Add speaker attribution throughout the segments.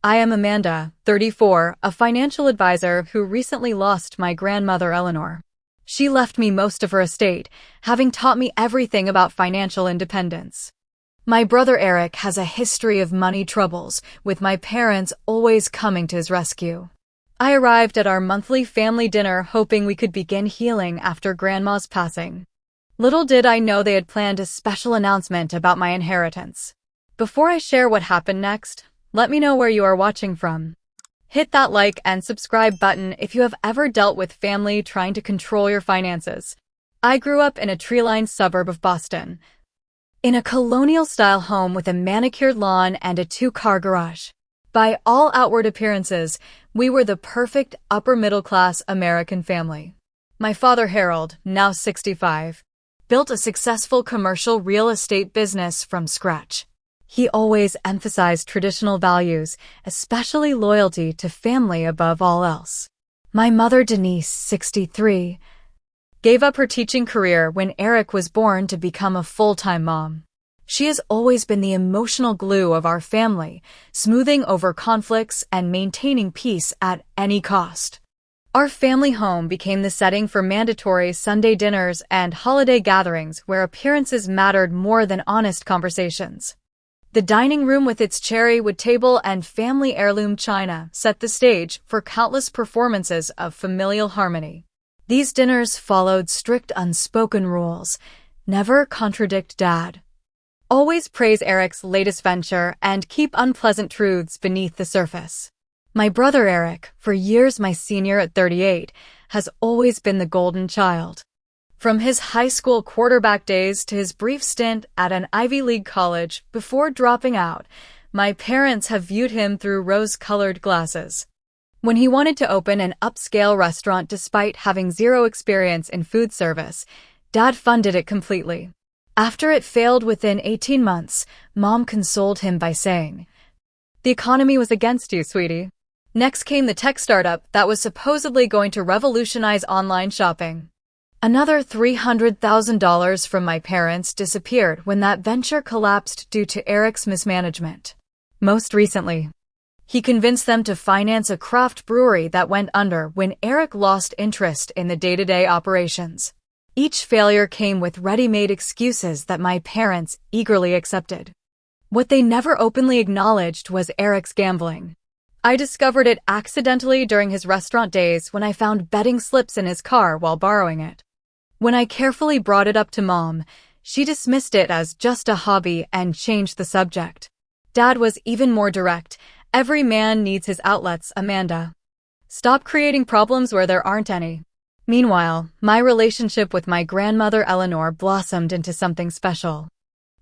Speaker 1: I am Amanda, 34, a financial advisor who recently lost my grandmother Eleanor. She left me most of her estate, having taught me everything about financial independence. My brother Eric has a history of money troubles, with my parents always coming to his rescue. I arrived at our monthly family dinner hoping we could begin healing after Grandma's passing. Little did I know they had planned a special announcement about my inheritance. Before I share what happened next, let me know where you are watching from. Hit that like and subscribe button if you have ever dealt with family trying to control your finances. I grew up in a tree-lined suburb of Boston, in a colonial-style home with a manicured lawn and a two-car garage. By all outward appearances, we were the perfect upper-middle-class American family. My father Harold, now 65, built a successful commercial real estate business from scratch. He always emphasized traditional values, especially loyalty to family above all else. My mother Denise, 63, gave up her teaching career when Eric was born to become a full-time mom. She has always been the emotional glue of our family, smoothing over conflicts and maintaining peace at any cost. Our family home became the setting for mandatory Sunday dinners and holiday gatherings where appearances mattered more than honest conversations. The dining room with its cherry-wood table and family heirloom china set the stage for countless performances of familial harmony. These dinners followed strict unspoken rules: never contradict Dad, always praise Eric's latest venture, and keep unpleasant truths beneath the surface. My brother Eric, for years my senior at 38, has always been the golden child. From his high school quarterback days to his brief stint at an Ivy League college before dropping out, my parents have viewed him through rose-colored glasses. When he wanted to open an upscale restaurant despite having zero experience in food service, Dad funded it completely. After it failed within 18 months, Mom consoled him by saying, "The economy was against you, sweetie." Next came the tech startup that was supposedly going to revolutionize online shopping. Another $300,000 from my parents disappeared when that venture collapsed due to Eric's mismanagement. Most recently, he convinced them to finance a craft brewery that went under when Eric lost interest in the day-to-day operations. Each failure came with ready-made excuses that my parents eagerly accepted. What they never openly acknowledged was Eric's gambling. I discovered it accidentally during his restaurant days when I found betting slips in his car while borrowing it. When I carefully brought it up to Mom, she dismissed it as just a hobby and changed the subject. Dad was even more direct. "Every man needs his outlets, Amanda. Stop creating problems where there aren't any." Meanwhile, my relationship with my grandmother Eleanor blossomed into something special.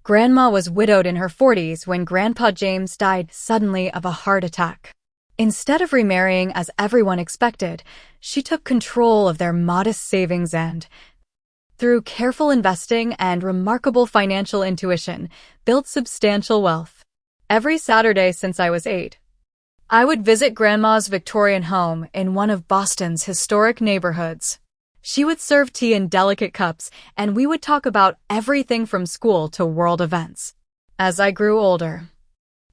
Speaker 1: Grandma was widowed in her 40s when Grandpa James died suddenly of a heart attack. Instead of remarrying as everyone expected, she took control of their modest savings and, through careful investing and remarkable financial intuition, built substantial wealth. Every Saturday since I was 8, I would visit Grandma's Victorian home in one of Boston's historic neighborhoods. She would serve tea in delicate cups, and we would talk about everything from school to world events. As I grew older,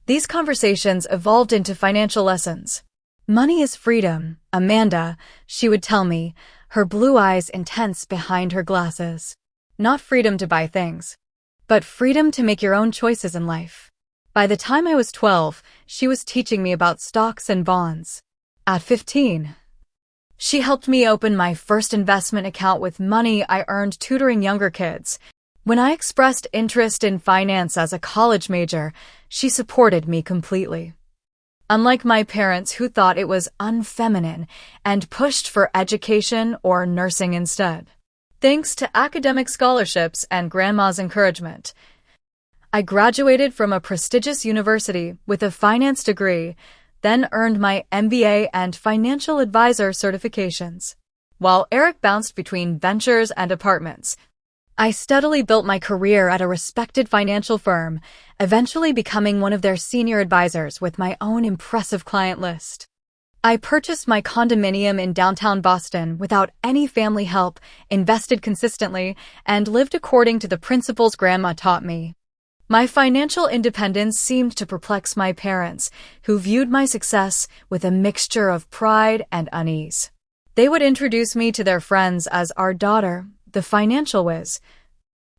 Speaker 1: these conversations evolved into financial lessons. "Money is freedom, Amanda," she would tell me, her blue eyes intense behind her glasses. Not freedom to buy things, but freedom to make your own choices in life. By the time I was 12, she was teaching me about stocks and bonds. At 15, she helped me open my first investment account with money I earned tutoring younger kids. When I expressed interest in finance as a college major, she supported me completely. Unlike my parents who thought it was unfeminine and pushed for education or nursing instead. Thanks to academic scholarships and Grandma's encouragement, I graduated from a prestigious university with a finance degree, then earned my MBA and financial advisor certifications. While Eric bounced between ventures and apartments, I steadily built my career at a respected financial firm, eventually becoming one of their senior advisors with my own impressive client list. I purchased my condominium in downtown Boston without any family help, invested consistently, and lived according to the principles Grandma taught me. My financial independence seemed to perplex my parents, who viewed my success with a mixture of pride and unease. They would introduce me to their friends as our daughter, the financial whiz,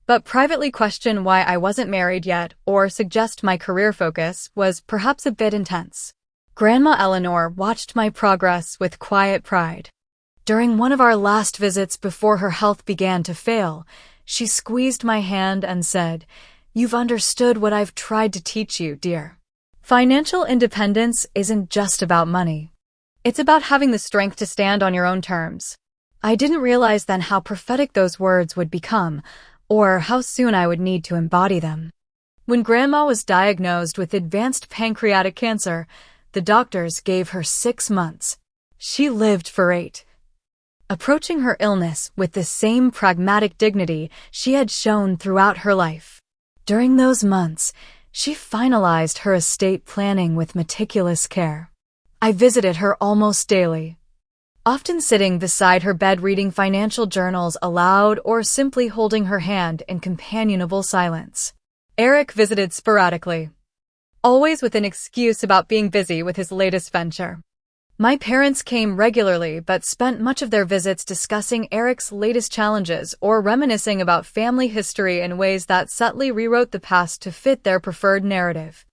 Speaker 1: but privately question why I wasn't married yet or suggest my career focus was perhaps a bit intense. Grandma Eleanor watched my progress with quiet pride. During one of our last visits before her health began to fail, she squeezed my hand and said, "You've understood what I've tried to teach you, dear. Financial independence isn't just about money. It's about having the strength to stand on your own terms." I didn't realize then how prophetic those words would become, or how soon I would need to embody them. When Grandma was diagnosed with advanced pancreatic cancer, the doctors gave her 6 months. She lived for 8. Approaching her illness with the same pragmatic dignity she had shown throughout her life. During those months, she finalized her estate planning with meticulous care. I visited her almost daily, often sitting beside her bed reading financial journals aloud or simply holding her hand in companionable silence. Eric visited sporadically, always with an excuse about being busy with his latest venture. My parents came regularly but spent much of their visits discussing Eric's latest challenges or reminiscing about family history in ways that subtly rewrote the past to fit their preferred narrative.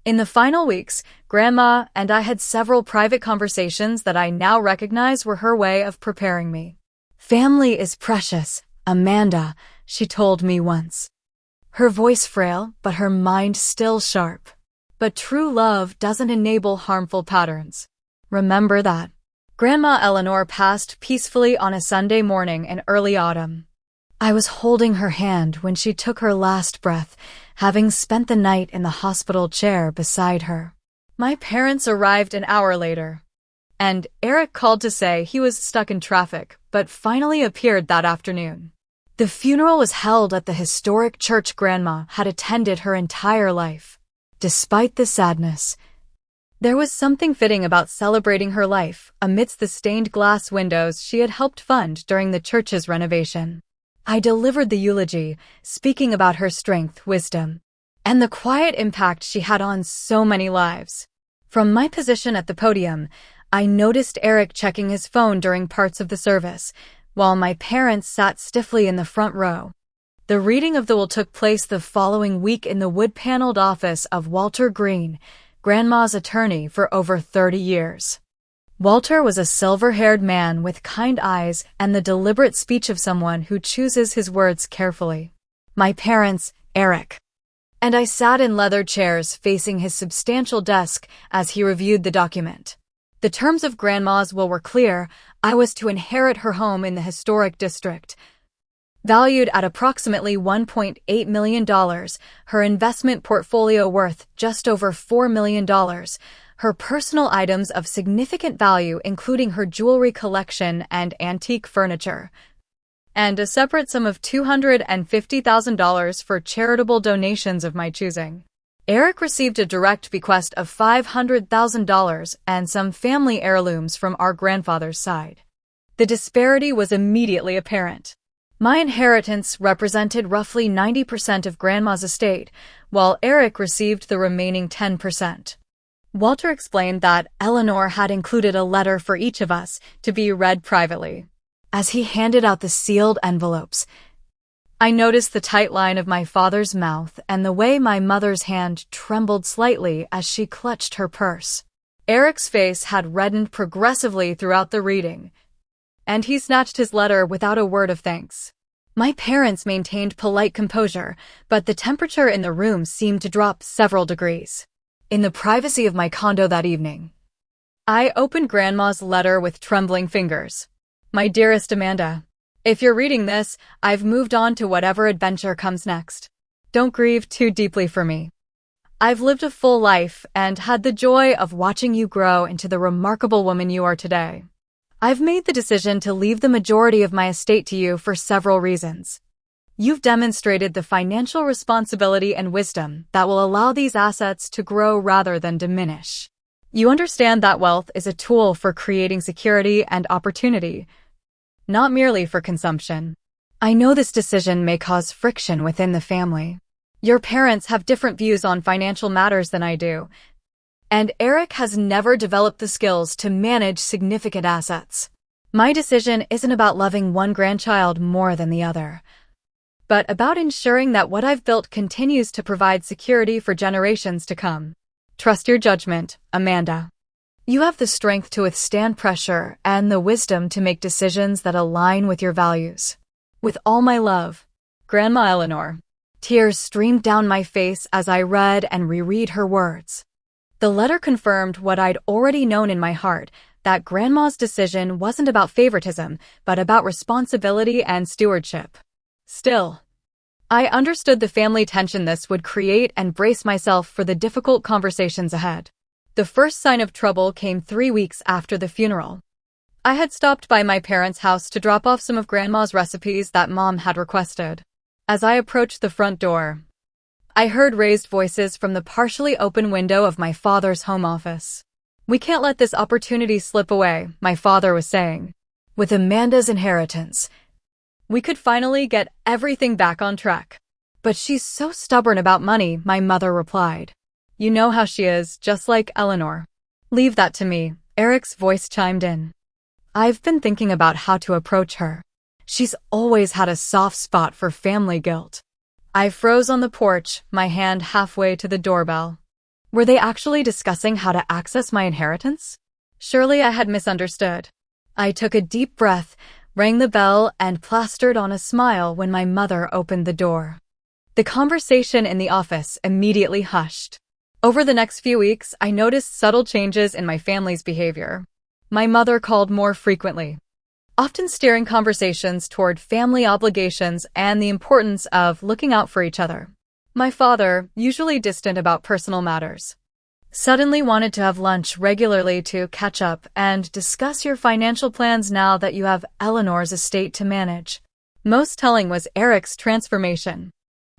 Speaker 1: In the final weeks, Grandma and I had several private conversations that I now recognize were her way of preparing me. "Family is precious, Amanda," she told me once. Her voice frail, but her mind still sharp. But true love doesn't enable harmful patterns. Remember that. Grandma Eleanor passed peacefully on a Sunday morning in early autumn. I was holding her hand when she took her last breath, having spent the night in the hospital chair beside her. My parents arrived an hour later, and Eric called to say he was stuck in traffic, but finally appeared that afternoon. The funeral was held at the historic church Grandma had attended her entire life. Despite the sadness, there was something fitting about celebrating her life amidst the stained glass windows she had helped fund during the church's renovation. I delivered the eulogy, speaking about her strength, wisdom, and the quiet impact she had on so many lives. From my position at the podium, I noticed Eric checking his phone during parts of the service, while my parents sat stiffly in the front row. The reading of the will took place the following week in the wood-paneled office of Walter Green, Grandma's attorney for over 30 years. Walter was a silver-haired man with kind eyes and the deliberate speech of someone who chooses his words carefully. My parents, Eric, and I sat in leather chairs facing his substantial desk as he reviewed the document. The terms of Grandma's will were clear. I was to inherit her home in the historic district, valued at approximately $1.8 million, her investment portfolio worth just over $4 million, her personal items of significant value including her jewelry collection and antique furniture, and a separate sum of $250,000 for charitable donations of my choosing. Eric received a direct bequest of $500,000 and some family heirlooms from our grandfather's side. The disparity was immediately apparent. My inheritance represented roughly 90% of Grandma's estate, while Eric received the remaining 10%. Walter explained that Eleanor had included a letter for each of us to be read privately. As he handed out the sealed envelopes, I noticed the tight line of my father's mouth and the way my mother's hand trembled slightly as she clutched her purse. Eric's face had reddened progressively throughout the reading, and he snatched his letter without a word of thanks. My parents maintained polite composure, but the temperature in the room seemed to drop several degrees. In the privacy of my condo that evening, I opened Grandma's letter with trembling fingers. "My dearest Amanda, if you're reading this, I've moved on to whatever adventure comes next. Don't grieve too deeply for me. I've lived a full life and had the joy of watching you grow into the remarkable woman you are today. I've made the decision to leave the majority of my estate to you for several reasons. You've demonstrated the financial responsibility and wisdom that will allow these assets to grow rather than diminish. You understand that wealth is a tool for creating security and opportunity, not merely for consumption. I know this decision may cause friction within the family, Your parents have different views on financial matters than I do, and Eric has never developed the skills to manage significant assets. My decision isn't about loving one grandchild more than the other, but about ensuring that what I've built continues to provide security for generations to come. Trust your judgment, Amanda. You have the strength to withstand pressure and the wisdom to make decisions that align with your values. With all my love, Grandma Eleanor. Tears streamed down my face as I read and reread her words. The letter confirmed what I'd already known in my heart, that Grandma's decision wasn't about favoritism, but about responsibility and stewardship. Still, I understood the family tension this would create and braced myself for the difficult conversations ahead. The first sign of trouble came 3 weeks after the funeral. I had stopped by my parents' house to drop off some of Grandma's recipes that Mom had requested. As I approached the front door, I heard raised voices from the partially open window of my father's home office. "We can't let this opportunity slip away," my father was saying. "With Amanda's inheritance, we could finally get everything back on track." "But she's so stubborn about money," my mother replied. "You know how she is, just like Eleanor." "Leave that to me," Eric's voice chimed in. "I've been thinking about how to approach her. She's always had a soft spot for family guilt." I froze on the porch, my hand halfway to the doorbell. Were they actually discussing how to access my inheritance? Surely I had misunderstood. I took a deep breath, rang the bell, and plastered on a smile when my mother opened the door. The conversation in the office immediately hushed. Over the next few weeks, I noticed subtle changes in my family's behavior. My mother called more frequently, often steering conversations toward family obligations and the importance of looking out for each other. My father, usually distant about personal matters, suddenly wanted to have lunch regularly to catch up and discuss your financial plans now that you have Eleanor's estate to manage. Most telling was Eric's transformation.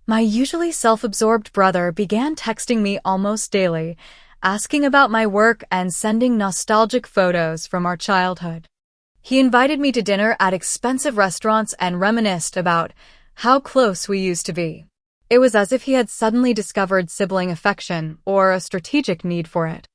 Speaker 1: My usually self-absorbed brother began texting me almost daily, asking about my work and sending nostalgic photos from our childhood. He invited me to dinner at expensive restaurants and reminisced about how close we used to be. It was as if he had suddenly discovered sibling affection or a strategic need for it.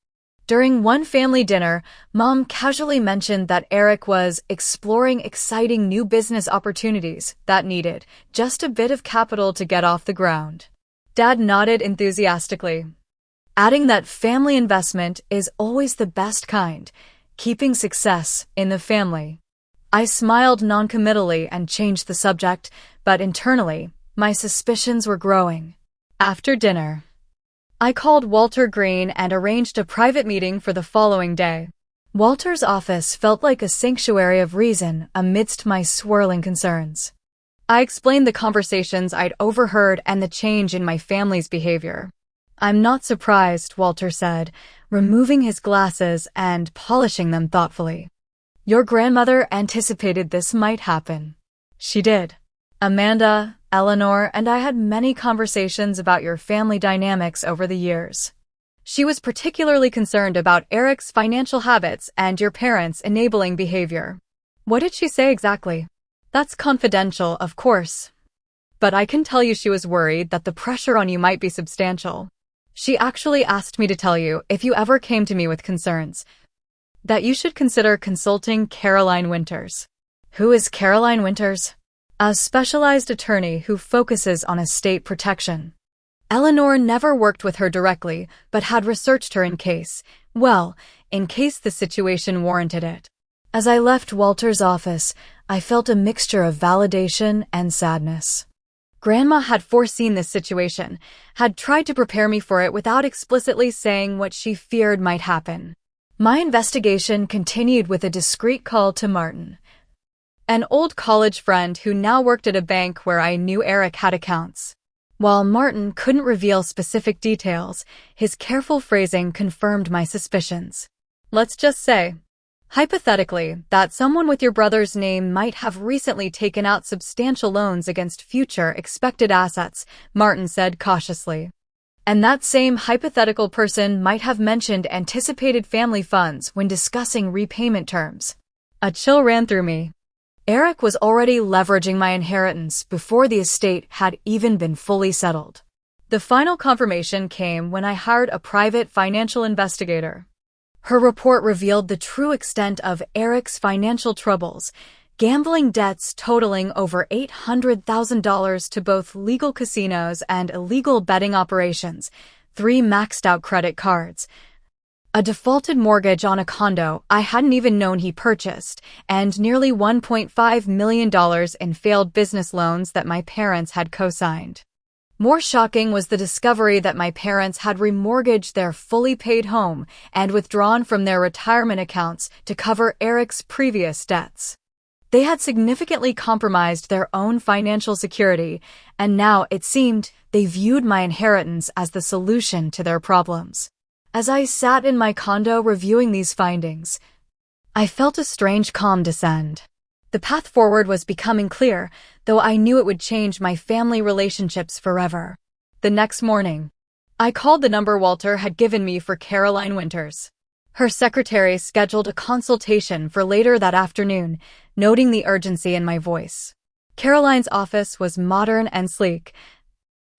Speaker 1: During one family dinner, Mom casually mentioned that Eric was exploring exciting new business opportunities that needed just a bit of capital to get off the ground. Dad nodded enthusiastically, adding that family investment is always the best kind, keeping success in the family. I smiled noncommittally and changed the subject, but internally, my suspicions were growing. After dinner, I called Walter Green and arranged a private meeting for the following day. Walter's office felt like a sanctuary of reason amidst my swirling concerns. I explained the conversations I'd overheard and the change in my family's behavior. "I'm not surprised," Walter said, removing his glasses and polishing them thoughtfully. "Your grandmother anticipated this might happen." "She did. Amanda, Eleanor, and I had many conversations about your family dynamics over the years. She was particularly concerned about Eric's financial habits and your parents' enabling behavior." "What did she say exactly?" "That's confidential, of course. But I can tell you she was worried that the pressure on you might be substantial. She actually asked me to tell you, if you ever came to me with concerns, that you should consider consulting Caroline Winters." "Who is Caroline Winters?" "A specialized attorney who focuses on estate protection." Eleanor never worked with her directly, but had researched her in case the situation warranted it. As I left Walter's office, I felt a mixture of validation and sadness. Grandma had foreseen this situation, had tried to prepare me for it without explicitly saying what she feared might happen. My investigation continued with a discreet call to Martin, an old college friend who now worked at a bank where I knew Eric had accounts. While Martin couldn't reveal specific details, his careful phrasing confirmed my suspicions. "Let's just say, hypothetically, that someone with your brother's name might have recently taken out substantial loans against future expected assets," Martin said cautiously. "And that same hypothetical person might have mentioned anticipated family funds when discussing repayment terms." A chill ran through me. Eric was already leveraging my inheritance before the estate had even been fully settled. The final confirmation came when I hired a private financial investigator. Her report revealed the true extent of Eric's financial troubles, gambling debts totaling over $800,000 to both legal casinos and illegal betting operations, 3 maxed-out credit cards, a defaulted mortgage on a condo I hadn't even known he purchased, and nearly $1.5 million in failed business loans that my parents had co-signed. More shocking was the discovery that my parents had remortgaged their fully paid home and withdrawn from their retirement accounts to cover Eric's previous debts. They had significantly compromised their own financial security, and now it seemed they viewed my inheritance as the solution to their problems. As I sat in my condo reviewing these findings, I felt a strange calm descend. The path forward was becoming clear, though I knew it would change my family relationships forever. The next morning, I called the number Walter had given me for Caroline Winters. Her secretary scheduled a consultation for later that afternoon, noting the urgency in my voice. Caroline's office was modern and sleek,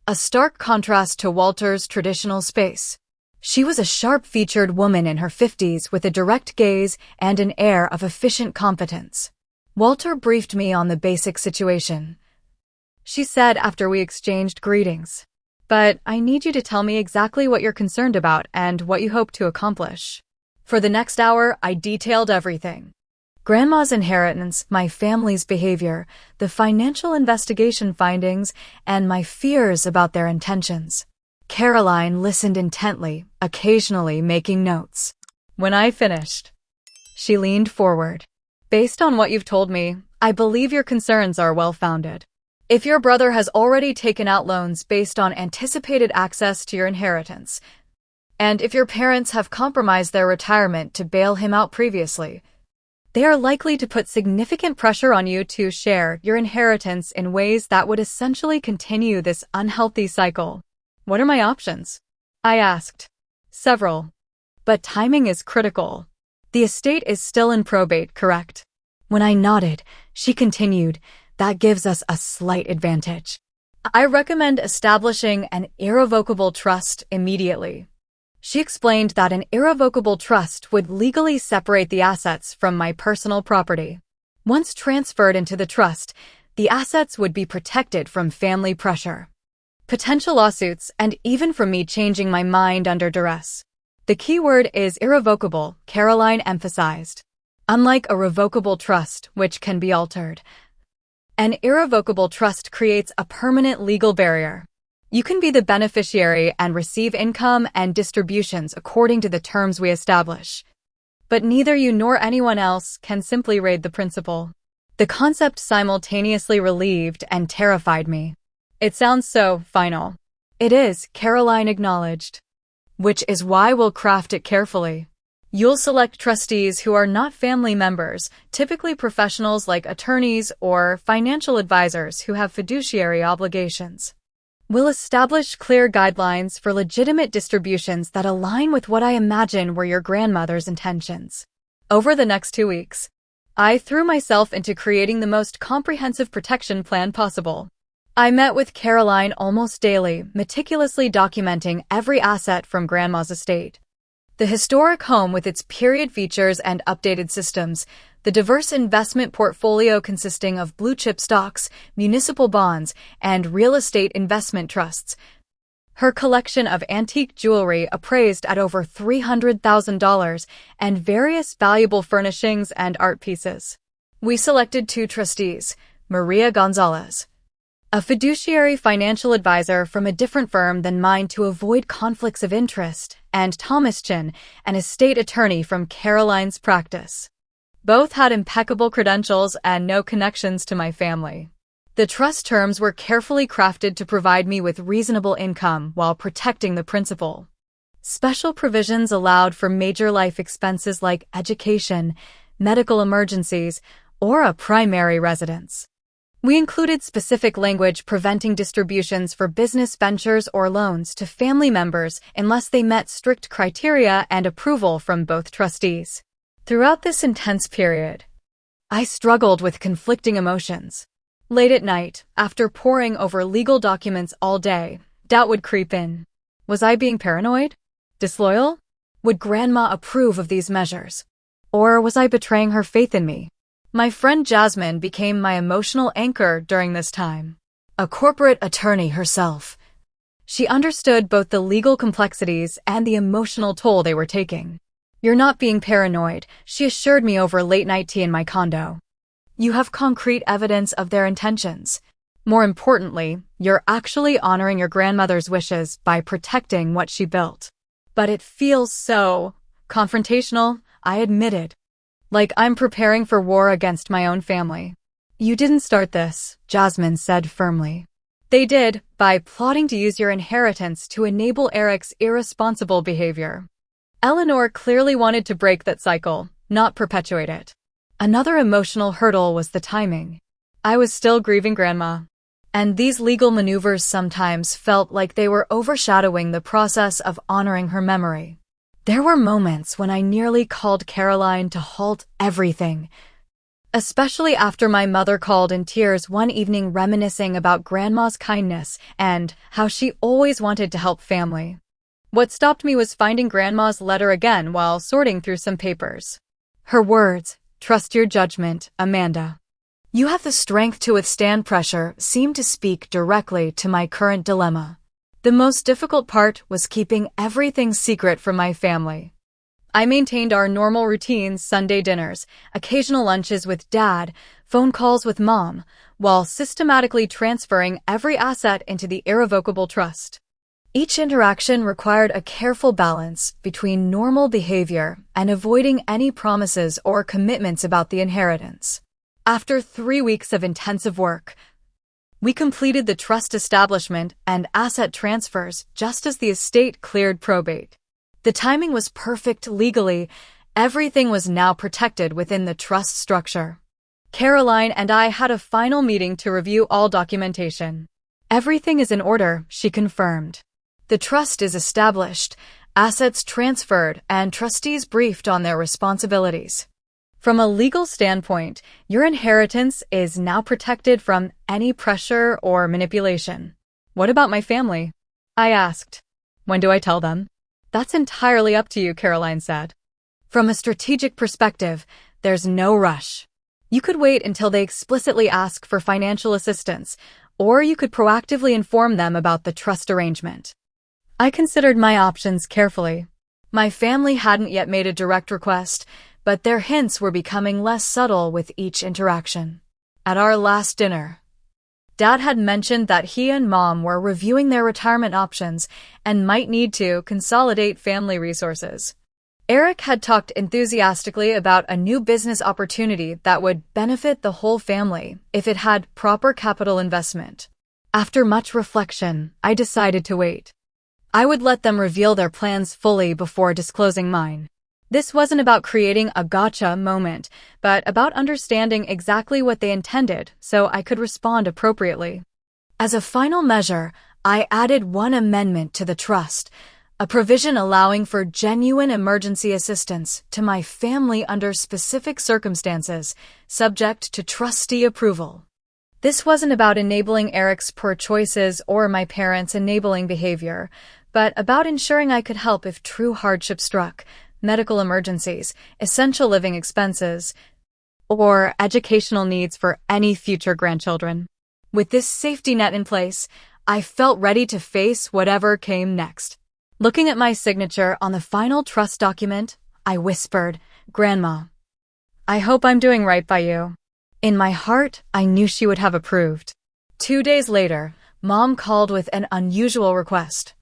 Speaker 1: a stark contrast to Walter's traditional space. She was a sharp-featured woman in her 50s with a direct gaze and an air of efficient competence. Walter briefed me on the basic situation. She said after we exchanged greetings, "But I need you to tell me exactly what you're concerned about and what you hope to accomplish." For the next hour, I detailed everything. Grandma's inheritance, my family's behavior, the financial investigation findings, and my fears about their intentions. Caroline listened intently, occasionally making notes. When I finished, she leaned forward. "Based on what you've told me, I believe your concerns are well-founded. If your brother has already taken out loans based on anticipated access to your inheritance, and if your parents have compromised their retirement to bail him out previously, they are likely to put significant pressure on you to share your inheritance in ways that would essentially continue this unhealthy cycle." "What are my options?" I asked. "Several. But timing is critical. The estate is still in probate, correct?" When I nodded, she continued, "That gives us a slight advantage. I recommend establishing an irrevocable trust immediately." She explained that an irrevocable trust would legally separate the assets from my personal property. Once transferred into the trust, the assets would be protected from family pressure, potential lawsuits, and even from me changing my mind under duress. "The key word is irrevocable," Caroline emphasized. "Unlike a revocable trust, which can be altered, an irrevocable trust creates a permanent legal barrier. You can be the beneficiary and receive income and distributions according to the terms we establish, but neither you nor anyone else can simply raid the principal." The concept simultaneously relieved and terrified me. "It sounds so final." "It is," Caroline acknowledged. "Which is why we'll craft it carefully. You'll select trustees who are not family members, typically professionals like attorneys or financial advisors who have fiduciary obligations. We'll establish clear guidelines for legitimate distributions that align with what I imagine were your grandmother's intentions." Over the next 2 weeks, I threw myself into creating the most comprehensive protection plan possible. I met with Caroline almost daily, meticulously documenting every asset from Grandma's estate. The historic home with its period features and updated systems, the diverse investment portfolio consisting of blue-chip stocks, municipal bonds, and real estate investment trusts, her collection of antique jewelry appraised at over $300,000, and various valuable furnishings and art pieces. We selected 2 trustees, Maria Gonzalez, a fiduciary financial advisor from a different firm than mine to avoid conflicts of interest, and Thomas Chin, an estate attorney from Caroline's practice. Both had impeccable credentials and no connections to my family. The trust terms were carefully crafted to provide me with reasonable income while protecting the principal. Special provisions allowed for major life expenses like education, medical emergencies, or a primary residence. We included specific language preventing distributions for business ventures or loans to family members unless they met strict criteria and approval from both trustees. Throughout this intense period, I struggled with conflicting emotions. Late at night, after poring over legal documents all day, Doubt would creep in. Was I being paranoid? Disloyal? Would Grandma approve of these measures? Or was I betraying her faith in me? My friend Jasmine became my emotional anchor during this time. A corporate attorney herself. She understood both the legal complexities and the emotional toll they were taking. "You're not being paranoid," she assured me over late-night tea in my condo. "You have concrete evidence of their intentions. More importantly, you're actually honoring your grandmother's wishes by protecting what she built." But it feels so confrontational, I admitted. Like I'm preparing for war against my own family. "You didn't start this," Jasmine said firmly. "They did, by plotting to use your inheritance to enable Eric's irresponsible behavior." Eleanor clearly wanted to break that cycle, not perpetuate it. Another emotional hurdle was the timing. I was still grieving Grandma, and these legal maneuvers sometimes felt like they were overshadowing the process of honoring her memory. There were moments when I nearly called Caroline to halt everything, especially after my mother called in tears one evening reminiscing about Grandma's kindness and how she always wanted to help family. What stopped me was finding Grandma's letter again while sorting through some papers. Her words, "Trust your judgment, Amanda. You have the strength to withstand pressure," seemed to speak directly to my current dilemma. The most difficult part was keeping everything secret from my family. I maintained our normal routines: Sunday dinners, occasional lunches with Dad, phone calls with Mom, while systematically transferring every asset into the irrevocable trust. Each interaction required a careful balance between normal behavior and avoiding any promises or commitments about the inheritance. After 3 weeks of intensive work, we completed the trust establishment and asset transfers just as the estate cleared probate. The timing was perfect legally. Everything was now protected within the trust structure. Caroline and I had a final meeting to review all documentation. "Everything is in order," she confirmed. "The trust is established, assets transferred, and trustees briefed on their responsibilities. From a legal standpoint, your inheritance is now protected from any pressure or manipulation." "What about my family?" I asked. "When do I tell them?" "That's entirely up to you," Caroline said. "From a strategic perspective, there's no rush. You could wait until they explicitly ask for financial assistance, or you could proactively inform them about the trust arrangement." I considered my options carefully. My family hadn't yet made a direct request, but their hints were becoming less subtle with each interaction. At our last dinner, Dad had mentioned that he and Mom were reviewing their retirement options and might need to consolidate family resources. Eric had talked enthusiastically about a new business opportunity that would benefit the whole family if it had proper capital investment. After much reflection, I decided to wait. I would let them reveal their plans fully before disclosing mine. This wasn't about creating a gotcha moment, but about understanding exactly what they intended so I could respond appropriately. As a final measure, I added one amendment to the trust, a provision allowing for genuine emergency assistance to my family under specific circumstances, subject to trustee approval. This wasn't about enabling Eric's poor choices or my parents' enabling behavior, but about ensuring I could help if true hardship struck, medical emergencies, essential living expenses, or educational needs for any future grandchildren. With this safety net in place, I felt ready to face whatever came next. Looking at my signature on the final trust document, I whispered, "Grandma, I hope I'm doing right by you." In my heart, I knew she would have approved. 2 days later, Mom called with an unusual request.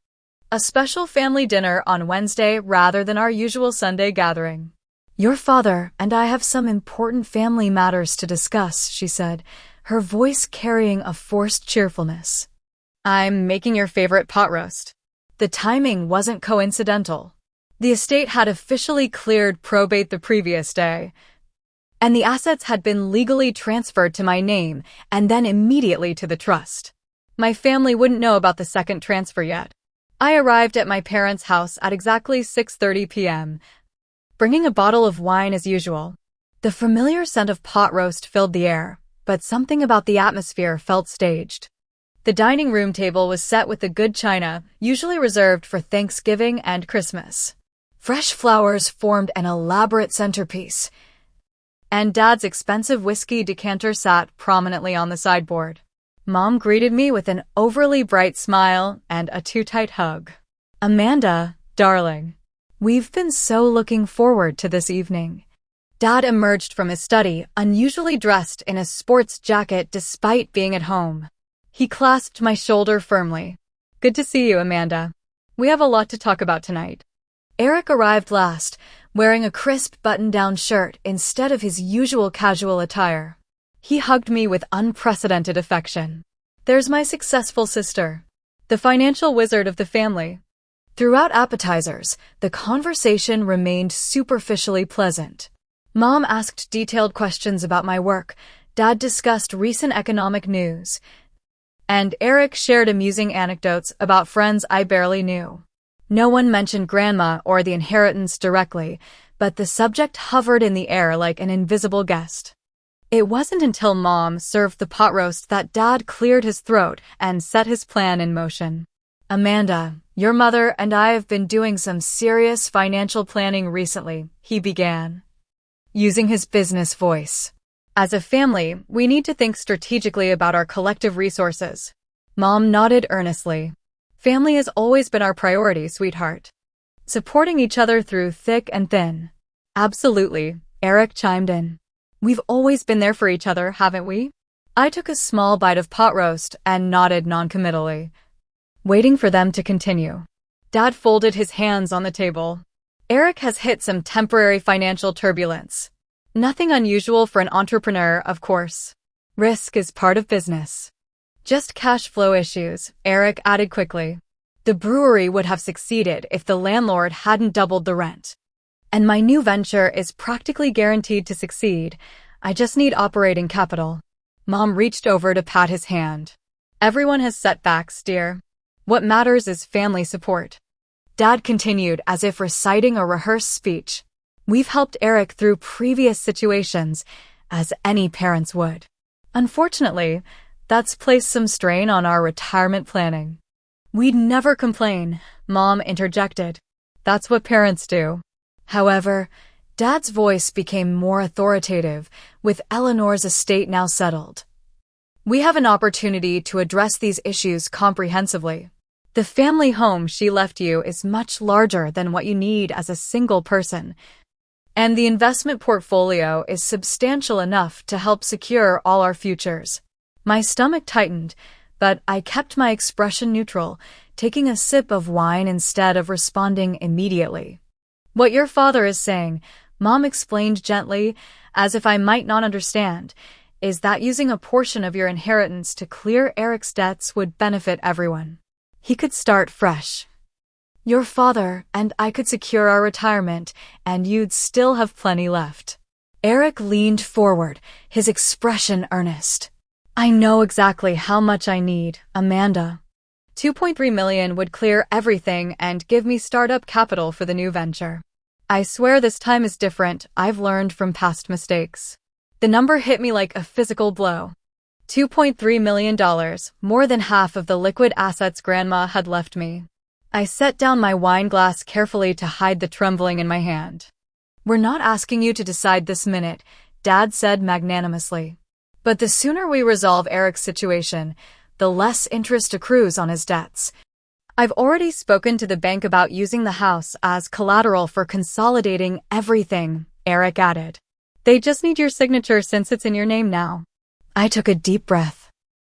Speaker 1: A special family dinner on Wednesday rather than our usual Sunday gathering. "Your father and I have some important family matters to discuss," she said, her voice carrying a forced cheerfulness. "I'm making your favorite pot roast." The timing wasn't coincidental. The estate had officially cleared probate the previous day, and the assets had been legally transferred to my name and then immediately to the trust. My family wouldn't know about the second transfer yet. I arrived at my parents' house at exactly 6:30 p.m., bringing a bottle of wine as usual. The familiar scent of pot roast filled the air, but something about the atmosphere felt staged. The dining room table was set with the good china, usually reserved for Thanksgiving and Christmas. Fresh flowers formed an elaborate centerpiece, and Dad's expensive whiskey decanter sat prominently on the sideboard. Mom greeted me with an overly bright smile and a too-tight hug. "Amanda, darling, we've been so looking forward to this evening." Dad emerged from his study, unusually dressed in a sports jacket despite being at home. He clasped my shoulder firmly. "Good to see you, Amanda. We have a lot to talk about tonight." Eric arrived last, wearing a crisp button-down shirt instead of his usual casual attire. He hugged me with unprecedented affection. "There's my successful sister, the financial wizard of the family." Throughout appetizers, the conversation remained superficially pleasant. Mom asked detailed questions about my work, Dad discussed recent economic news, and Eric shared amusing anecdotes about friends I barely knew. No one mentioned Grandma or the inheritance directly, but the subject hovered in the air like an invisible guest. It wasn't until Mom served the pot roast that Dad cleared his throat and set his plan in motion. "Amanda, your mother and I have been doing some serious financial planning recently," he began, using his business voice. "As a family, we need to think strategically about our collective resources." Mom nodded earnestly. "Family has always been our priority, sweetheart. Supporting each other through thick and thin." "Absolutely," Eric chimed in. "We've always been there for each other, haven't we?" I took a small bite of pot roast and nodded noncommittally, waiting for them to continue. Dad folded his hands on the table. "Eric has hit some temporary financial turbulence. Nothing unusual for an entrepreneur, of course. Risk is part of business. Just cash flow issues," Eric added quickly. "The brewery would have succeeded if the landlord hadn't doubled the rent. And my new venture is practically guaranteed to succeed. I just need operating capital." Mom reached over to pat his hand. "Everyone has setbacks, dear. What matters is family support." Dad continued as if reciting a rehearsed speech. "We've helped Eric through previous situations, as any parents would. Unfortunately, that's placed some strain on our retirement planning." "We'd never complain," Mom interjected. "That's what parents do." However, Dad's voice became more authoritative, with Eleanor's estate now settled. "We have an opportunity to address these issues comprehensively. The family home she left you is much larger than what you need as a single person, and the investment portfolio is substantial enough to help secure all our futures." My stomach tightened, but I kept my expression neutral, taking a sip of wine instead of responding immediately. "What your father is saying," Mom explained gently, as if I might not understand, "is that using a portion of your inheritance to clear Eric's debts would benefit everyone. He could start fresh. Your father and I could secure our retirement, and you'd still have plenty left." Eric leaned forward, his expression earnest. "I know exactly how much I need, Amanda. $2.3 million would clear everything and give me startup capital for the new venture. I swear this time is different. I've learned from past mistakes." The number hit me like a physical blow. $2.3 million, more than half of the liquid assets Grandma had left me. I set down my wine glass carefully to hide the trembling in my hand. "We're not asking you to decide this minute," Dad said magnanimously. "But the sooner we resolve Eric's situation, the less interest accrues on his debts. I've already spoken to the bank about using the house as collateral for consolidating everything," Eric added. "They just need your signature since it's in your name now." I took a deep breath.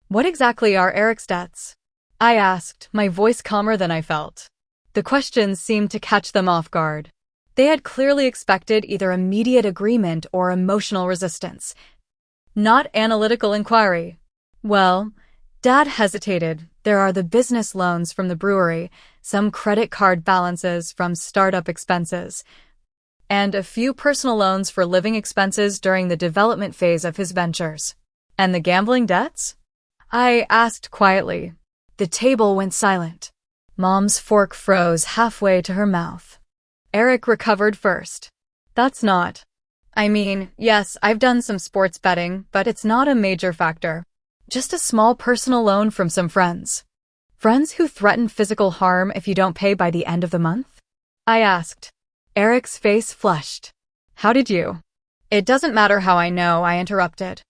Speaker 1: "What exactly are Eric's debts?" I asked, my voice calmer than I felt. The question seemed to catch them off guard. They had clearly expected either immediate agreement or emotional resistance, not analytical inquiry. "Well," Dad hesitated, "there are the business loans from the brewery, some credit card balances from startup expenses, and a few personal loans for living expenses during the development phase of his ventures." "And the gambling debts?" I asked quietly. The table went silent. Mom's fork froze halfway to her mouth. Eric recovered first. "That's not. I mean, yes, I've done some sports betting, but it's not a major factor. Just a small personal loan from some friends. Friends who threaten physical harm if you don't pay by the end of the month? I asked. Eric's face flushed. How did you? It doesn't matter how I know, I interrupted.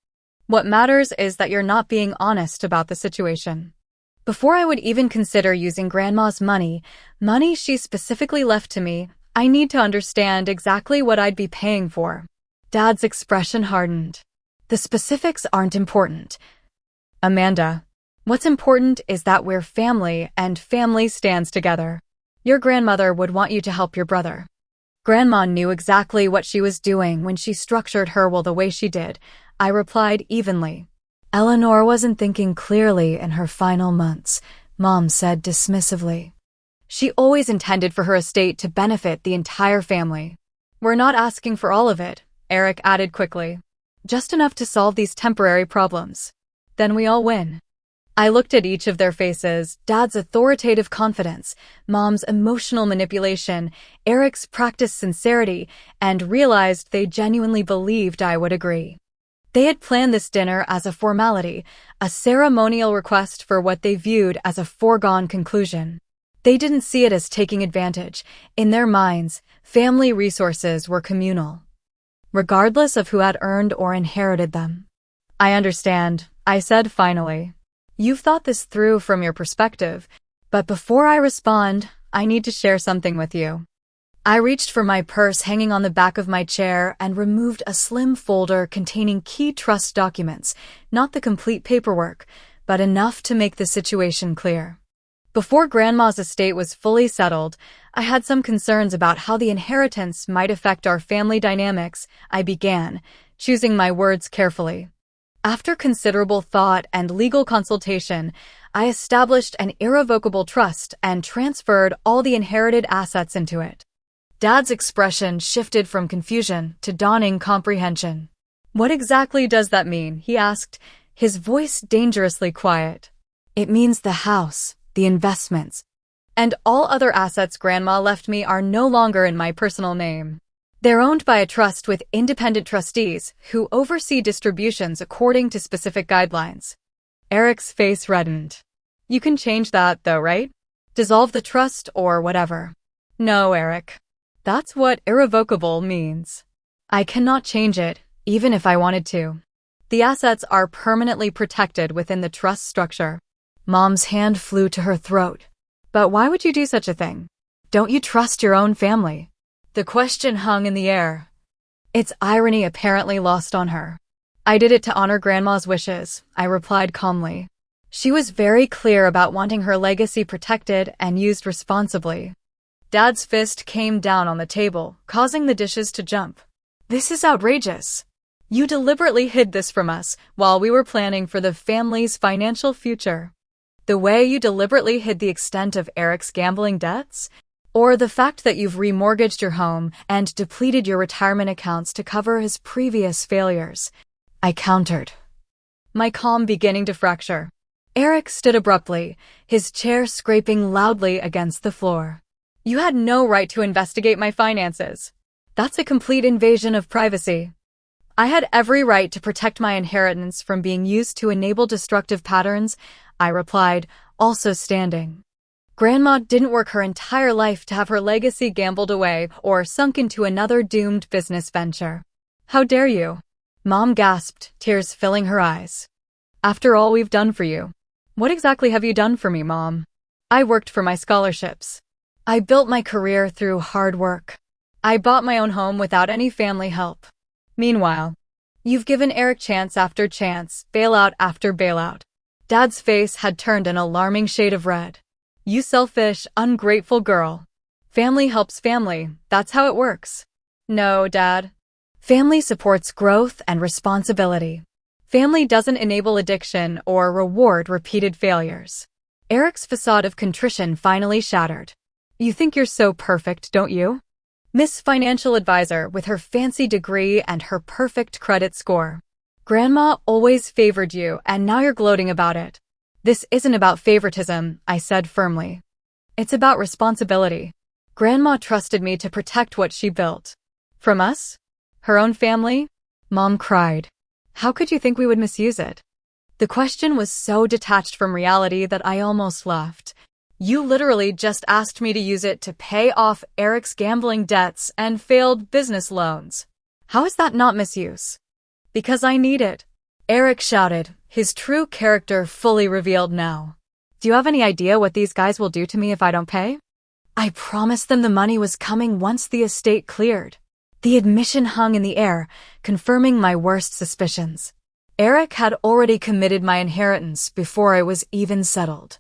Speaker 1: What matters is that you're not being honest about the situation. Before I would even consider using Grandma's money she specifically left to me, I need to understand exactly what I'd be paying for. Dad's expression hardened. The specifics aren't important. Amanda, what's important is that we're family and family stands together. Your grandmother would want you to help your brother. Grandma knew exactly what she was doing when she structured her will the way she did, I replied evenly. Eleanor wasn't thinking clearly in her final months, Mom said dismissively. She always intended for her estate to benefit the entire family. We're not asking for all of it, Eric added quickly. Just enough to solve these temporary problems. Then we all win. I looked at each of their faces, Dad's authoritative confidence, Mom's emotional manipulation, Eric's practiced sincerity, and realized they genuinely believed I would agree. They had planned this dinner as a formality, a ceremonial request for what they viewed as a foregone conclusion. They didn't see it as taking advantage. In their minds, family resources were communal, regardless of who had earned or inherited them. I understand, I said finally. You've thought this through from your perspective, but before I respond, I need to share something with you. I reached for my purse hanging on the back of my chair and removed a slim folder containing key trust documents, not the complete paperwork, but enough to make the situation clear. Before Grandma's estate was fully settled, I had some concerns about how the inheritance might affect our family dynamics. I began, choosing my words carefully. After considerable thought and legal consultation, I established an irrevocable trust and transferred all the inherited assets into it. Dad's expression shifted from confusion to dawning comprehension. What exactly does that mean? He asked, his voice dangerously quiet. It means the house, the investments, and all other assets Grandma left me are no longer in my personal name. They're owned by a trust with independent trustees who oversee distributions according to specific guidelines. Eric's face reddened. You can change that, though, right? Dissolve the trust or whatever. No, Eric. That's what irrevocable means. I cannot change it, even if I wanted to. The assets are permanently protected within the trust structure. Mom's hand flew to her throat. But why would you do such a thing? Don't you trust your own family? The question hung in the air. Its irony apparently lost on her. I did it to honor Grandma's wishes, I replied calmly. She was very clear about wanting her legacy protected and used responsibly. Dad's fist came down on the table, causing the dishes to jump. This is outrageous. You deliberately hid this from us while we were planning for the family's financial future. The way you deliberately hid the extent of Eric's gambling debts? Or the fact that you've remortgaged your home and depleted your retirement accounts to cover his previous failures? I countered, my calm beginning to fracture. Eric stood abruptly, his chair scraping loudly against the floor. You had no right to investigate my finances. That's a complete invasion of privacy. I had every right to protect my inheritance from being used to enable destructive patterns, I replied, also standing. Grandma didn't work her entire life to have her legacy gambled away or sunk into another doomed business venture. How dare you? Mom gasped, tears filling her eyes. After all we've done for you. What exactly have you done for me, Mom? I worked for my scholarships. I built my career through hard work. I bought my own home without any family help. Meanwhile, you've given Eric chance after chance, bailout after bailout. Dad's face had turned an alarming shade of red. You selfish, ungrateful girl. Family helps family, that's how it works. No, Dad. Family supports growth and responsibility. Family doesn't enable addiction or reward repeated failures. Eric's facade of contrition finally shattered. You think you're so perfect, don't you? Miss Financial Advisor with her fancy degree and her perfect credit score. Grandma always favored you, and now you're gloating about it. This isn't about favoritism, I said firmly. It's about responsibility. Grandma trusted me to protect what she built. From us? Her own family? Mom cried. How could you think we would misuse it? The question was so detached from reality that I almost laughed. You literally just asked me to use it to pay off Eric's gambling debts and failed business loans. How is that not misuse? Because I need it. Eric shouted, his true character fully revealed now. Do you have any idea what these guys will do to me if I don't pay? I promised them the money was coming once the estate cleared. The admission hung in the air, confirming my worst suspicions. Eric had already committed my inheritance before I was even settled.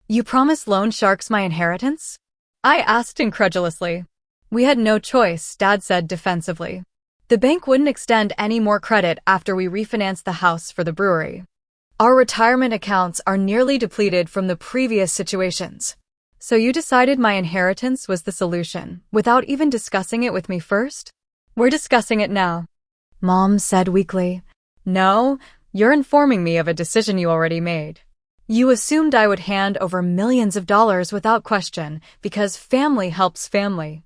Speaker 1: You promised loan sharks my inheritance? I asked incredulously. We had no choice, Dad said defensively. The bank wouldn't extend any more credit after we refinanced the house for the brewery. Our retirement accounts are nearly depleted from the previous situations. So you decided my inheritance was the solution, without even discussing it with me first? We're discussing it now. Mom said weakly. No, you're informing me of a decision you already made. You assumed I would hand over millions of dollars without question, because family helps family.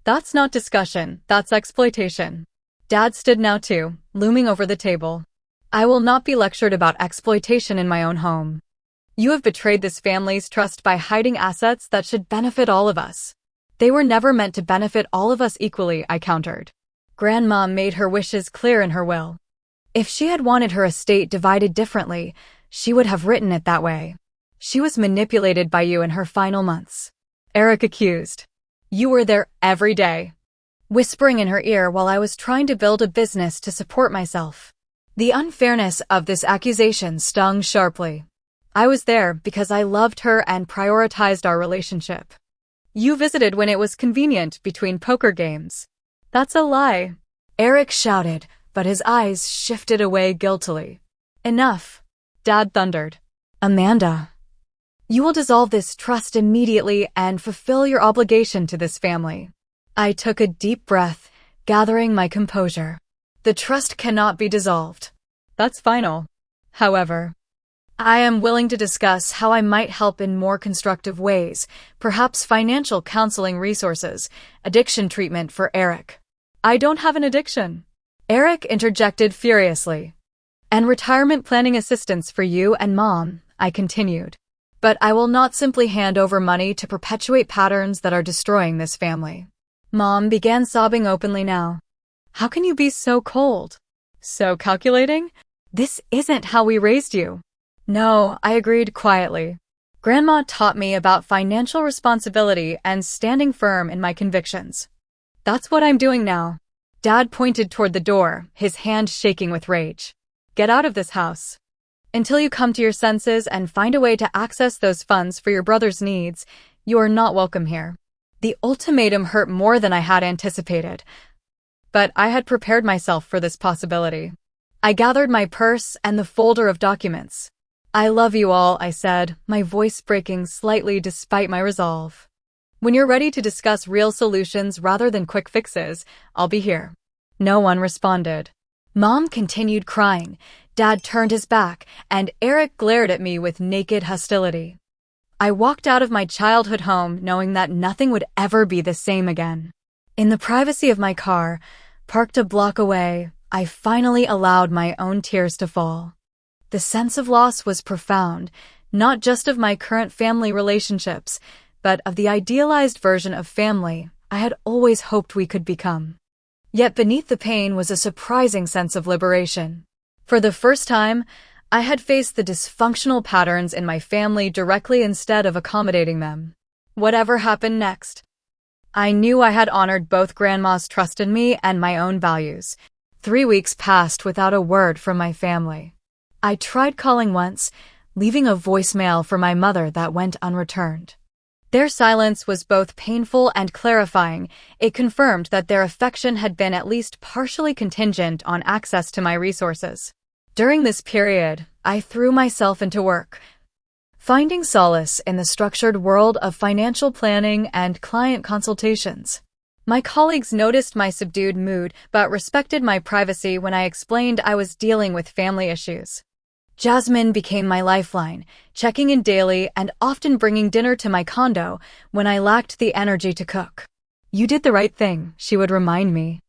Speaker 1: That's not discussion, that's exploitation. Dad stood now too, looming over the table. I will not be lectured about exploitation in my own home. You have betrayed this family's trust by hiding assets that should benefit all of us. They were never meant to benefit all of us equally, I countered. Grandma made her wishes clear in her will. If she had wanted her estate divided differently, she would have written it that way. She was manipulated by you in her final months. Eric accused. You were there every day, whispering in her ear while I was trying to build a business to support myself. The unfairness of this accusation stung sharply. I was there because I loved her and prioritized our relationship. You visited when it was convenient between poker games. That's a lie, Eric shouted, but his eyes shifted away guiltily. Enough, Dad thundered. Amanda, you will dissolve this trust immediately and fulfill your obligation to this family. I took a deep breath, gathering my composure. The trust cannot be dissolved. That's final. However, I am willing to discuss how I might help in more constructive ways, perhaps financial counseling resources, addiction treatment for Eric. I don't have an addiction, Eric interjected furiously. And retirement planning assistance for you and Mom, I continued. But I will not simply hand over money to perpetuate patterns that are destroying this family. Mom began sobbing openly now. How can you be so cold? So calculating? This isn't how we raised you. No, I agreed quietly. Grandma taught me about financial responsibility and standing firm in my convictions. That's what I'm doing now. Dad pointed toward the door, his hand shaking with rage. Get out of this house. Until you come to your senses and find a way to access those funds for your brother's needs, you are not welcome here. The ultimatum hurt more than I had anticipated. But I had prepared myself for this possibility. I gathered my purse and the folder of documents. I love you all, I said, my voice breaking slightly despite my resolve. When you're ready to discuss real solutions rather than quick fixes, I'll be here. No one responded. Mom continued crying, Dad turned his back, and Eric glared at me with naked hostility. I walked out of my childhood home knowing that nothing would ever be the same again. In the privacy of my car, parked a block away, I finally allowed my own tears to fall. The sense of loss was profound, not just of my current family relationships, but of the idealized version of family I had always hoped we could become. Yet beneath the pain was a surprising sense of liberation. For the first time, I had faced the dysfunctional patterns in my family directly instead of accommodating them. Whatever happened next, I knew I had honored both Grandma's trust in me and my own values. 3 weeks passed without a word from my family. I tried calling once, leaving a voicemail for my mother that went unreturned. Their silence was both painful and clarifying. It confirmed that their affection had been at least partially contingent on access to my resources. During this period, I threw myself into work, finding solace in the structured world of financial planning and client consultations. My colleagues noticed my subdued mood but respected my privacy when I explained I was dealing with family issues. Jasmine became my lifeline, checking in daily and often bringing dinner to my condo when I lacked the energy to cook. You did the right thing, she would remind me.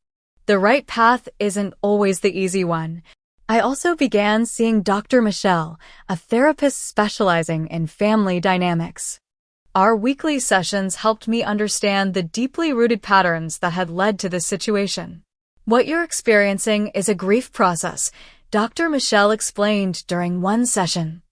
Speaker 1: The right path isn't always the easy one. I also began seeing Dr. Michelle, a therapist specializing in family dynamics. Our weekly sessions helped me understand the deeply rooted patterns that had led to this situation. What you're experiencing is a grief process, Dr. Michelle explained during one session.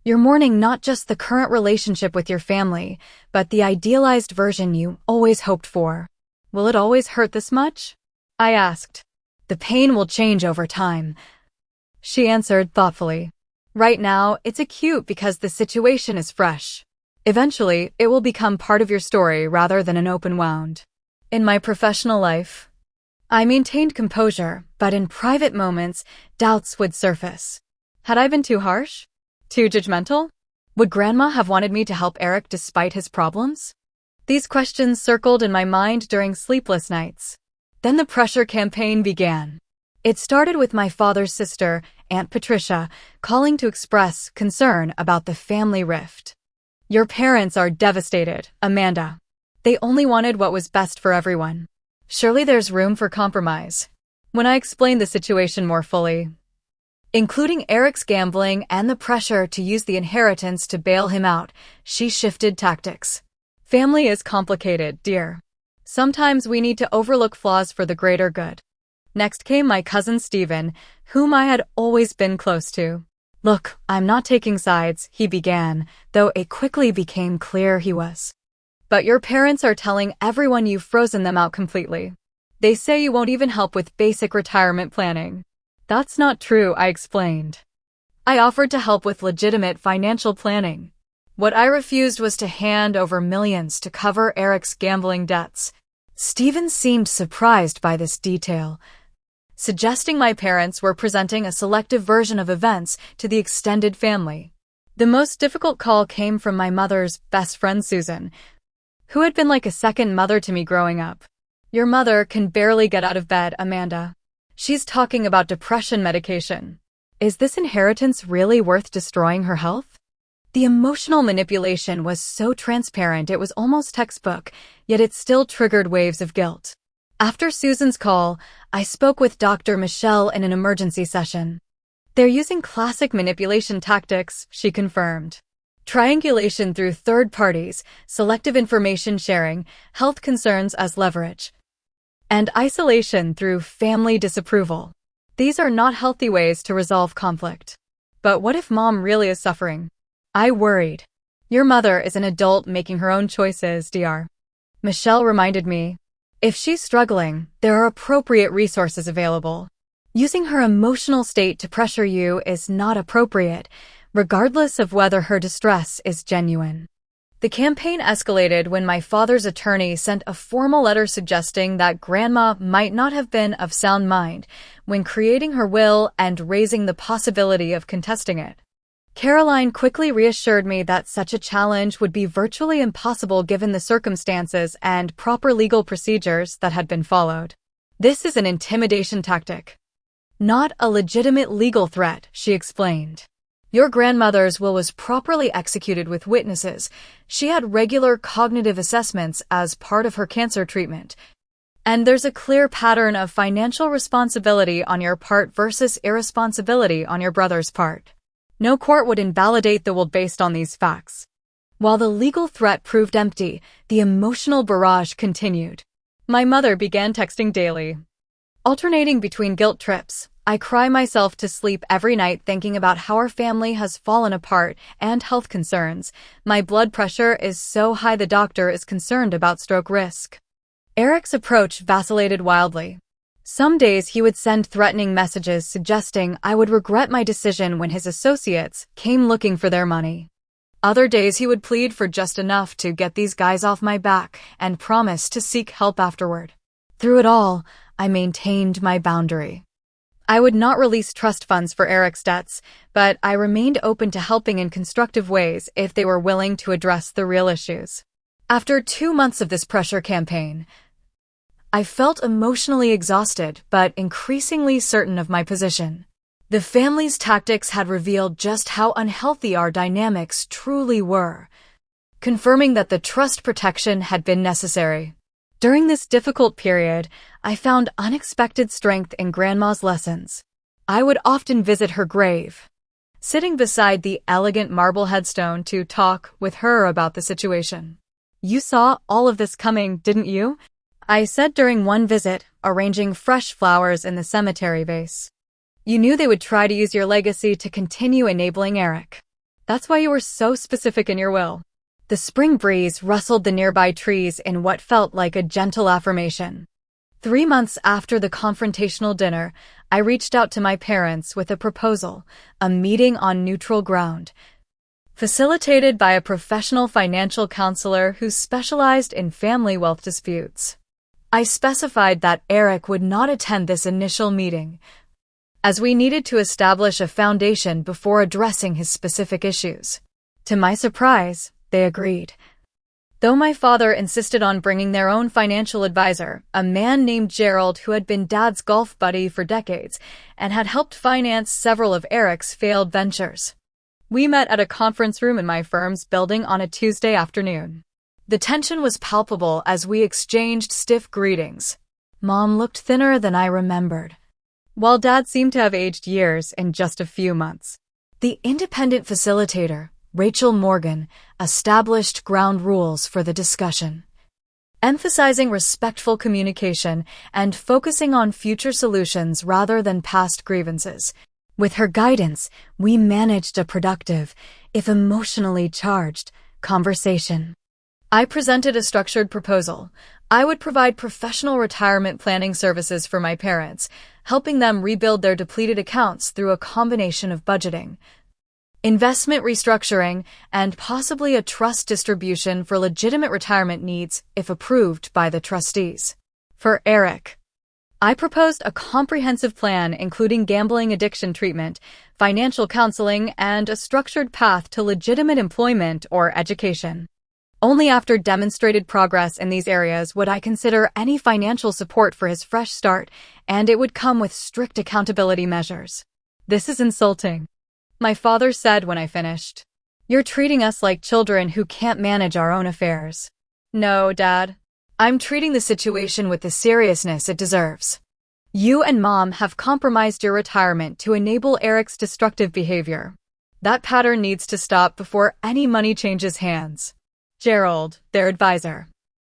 Speaker 1: You're mourning not just the current relationship with your family, but the idealized version you always hoped for. Will it always hurt this much? I asked. The pain will change over time, she answered thoughtfully. Right now, it's acute because the situation is fresh. Eventually, it will become part of your story rather than an open wound. In my professional life, I maintained composure, but in private moments, doubts would surface. Had I been too harsh? Too judgmental? Would Grandma have wanted me to help Eric despite his problems? These questions circled in my mind during sleepless nights. Then the pressure campaign began. It started with my father's sister, Aunt Patricia, calling to express concern about the family rift. Your parents are devastated, Amanda. They only wanted what was best for everyone. Surely there's room for compromise. When I explained the situation more fully, including Eric's gambling and the pressure to use the inheritance to bail him out, she shifted tactics. Family is complicated, dear. Sometimes we need to overlook flaws for the greater good. Next came my cousin Stephen, whom I had always been close to. Look, I'm not taking sides, he began, though it quickly became clear he was. But your parents are telling everyone you've frozen them out completely. They say you won't even help with basic retirement planning. That's not true, I explained. I offered to help with legitimate financial planning. What I refused was to hand over millions to cover Eric's gambling debts. Stephen seemed surprised by this detail, suggesting my parents were presenting a selective version of events to the extended family. The most difficult call came from my mother's best friend Susan, who had been like a second mother to me growing up. Your mother can barely get out of bed, Amanda. She's talking about depression medication. Is this inheritance really worth destroying her health? The emotional manipulation was so transparent it was almost textbook, yet it still triggered waves of guilt. After Susan's call, I spoke with Dr. Michelle in an emergency session. They're using classic manipulation tactics, she confirmed. Triangulation through third parties, selective information sharing, health concerns as leverage, and isolation through family disapproval. These are not healthy ways to resolve conflict. But what if Mom really is suffering? I worried. Your mother is an adult making her own choices, Dr. Michelle reminded me. If she's struggling, there are appropriate resources available. Using her emotional state to pressure you is not appropriate, regardless of whether her distress is genuine. The campaign escalated when my father's attorney sent a formal letter suggesting that Grandma might not have been of sound mind when creating her will and raising the possibility of contesting it. Caroline quickly reassured me that such a challenge would be virtually impossible given the circumstances and proper legal procedures that had been followed. This is an intimidation tactic, not a legitimate legal threat, she explained. Your grandmother's will was properly executed with witnesses. She had regular cognitive assessments as part of her cancer treatment. And there's a clear pattern of financial responsibility on your part versus irresponsibility on your brother's part. No court would invalidate the will based on these facts. While the legal threat proved empty, the emotional barrage continued. My mother began texting daily, alternating between guilt trips. I cry myself to sleep every night thinking about how our family has fallen apart and health concerns. My blood pressure is so high the doctor is concerned about stroke risk. Eric's approach vacillated wildly. Some days he would send threatening messages suggesting I would regret my decision when his associates came looking for their money. Other days he would plead for just enough to get these guys off my back and promise to seek help afterward. Through it all, I maintained my boundary. I would not release trust funds for Eric's debts, but I remained open to helping in constructive ways if they were willing to address the real issues. After 2 months of this pressure campaign, I felt emotionally exhausted but increasingly certain of my position. The family's tactics had revealed just how unhealthy our dynamics truly were, confirming that the trust protection had been necessary. During this difficult period, I found unexpected strength in Grandma's lessons. I would often visit her grave, sitting beside the elegant marble headstone to talk with her about the situation. You saw all of this coming, didn't you? I said during one visit, arranging fresh flowers in the cemetery vase. You knew they would try to use your legacy to continue enabling Eric. That's why you were so specific in your will. The spring breeze rustled the nearby trees in what felt like a gentle affirmation. 3 months after the confrontational dinner, I reached out to my parents with a proposal, a meeting on neutral ground, facilitated by a professional financial counselor who specialized in family wealth disputes. I specified that Eric would not attend this initial meeting, as we needed to establish a foundation before addressing his specific issues. To my surprise, they agreed. Though my father insisted on bringing their own financial advisor, a man named Gerald who had been Dad's golf buddy for decades and had helped finance several of Eric's failed ventures. We met at a conference room in my firm's building on a Tuesday afternoon. The tension was palpable as we exchanged stiff greetings. Mom looked thinner than I remembered, while Dad seemed to have aged years in just a few months. The independent facilitator, Rachel Morgan, established ground rules for the discussion, emphasizing respectful communication and focusing on future solutions rather than past grievances. With her guidance, we managed a productive, if emotionally charged, conversation. I presented a structured proposal. I would provide professional retirement planning services for my parents, helping them rebuild their depleted accounts through a combination of budgeting, investment restructuring, and possibly a trust distribution for legitimate retirement needs if approved by the trustees. For Eric, I proposed a comprehensive plan including gambling addiction treatment, financial counseling, and a structured path to legitimate employment or education. Only after demonstrated progress in these areas would I consider any financial support for his fresh start, and it would come with strict accountability measures. This is insulting, my father said when I finished. You're treating us like children who can't manage our own affairs. No, Dad. I'm treating the situation with the seriousness it deserves. You and Mom have compromised your retirement to enable Eric's destructive behavior. That pattern needs to stop before any money changes hands. Gerald, their advisor,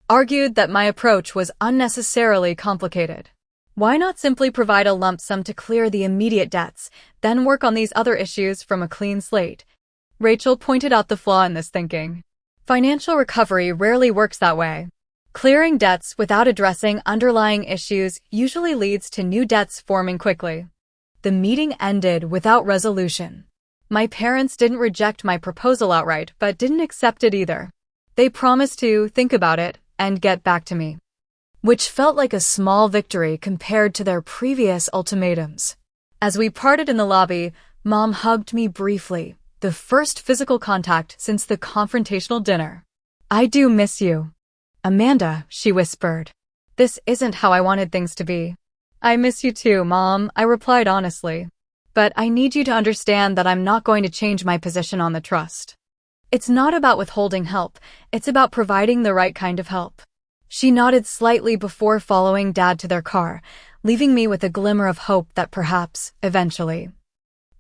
Speaker 1: argued that my approach was unnecessarily complicated. Why not simply provide a lump sum to clear the immediate debts, then work on these other issues from a clean slate? Rachel pointed out the flaw in this thinking. Financial recovery rarely works that way. Clearing debts without addressing underlying issues usually leads to new debts forming quickly. The meeting ended without resolution. My parents didn't reject my proposal outright, but didn't accept it either. They promised to think about it and get back to me, which felt like a small victory compared to their previous ultimatums. As we parted in the lobby, Mom hugged me briefly, the first physical contact since the confrontational dinner. I do miss you, Amanda, she whispered. This isn't how I wanted things to be. I miss you too, Mom, I replied honestly. But I need you to understand that I'm not going to change my position on the trust. It's not about withholding help, it's about providing the right kind of help. She nodded slightly before following Dad to their car, leaving me with a glimmer of hope that perhaps, eventually,